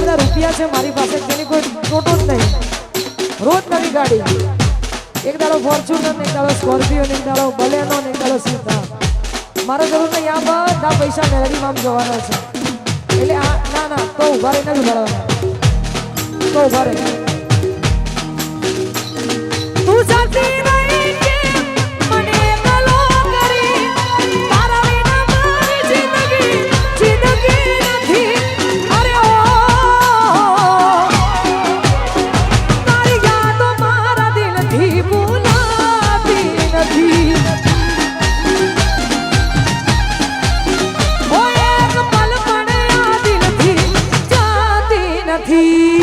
બધા રૂપિયા છે મારી પાસે તેની કોઈ ટોટો જ નહીં રોજ નવી ગાડી એક દાડો ફોર્ચ્યુનર ને એક દાડો સ્કોર્પિયો ને એક દાડો બલેનો ને એક દાડો સીતા મારો જરૂર નહીં આ બધા પૈસા મેળવીમાં જવાના છે એટલે આ ના ના તો ઉભા રહીને જ ઉભા તો ઉભા રહે તું જાતી નહીં કે મને ગલો કરી તારા વિના મારી જિંદગી નથી અરે ઓ તારી યાદો મારા દિલથી ભૂલાતી નથી ઓ એક પલ પણ આ દિલથી જાતી નથી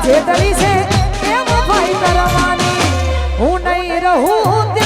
જેટલી છે એમ ભાઈ કરવાની હું નહીં રહું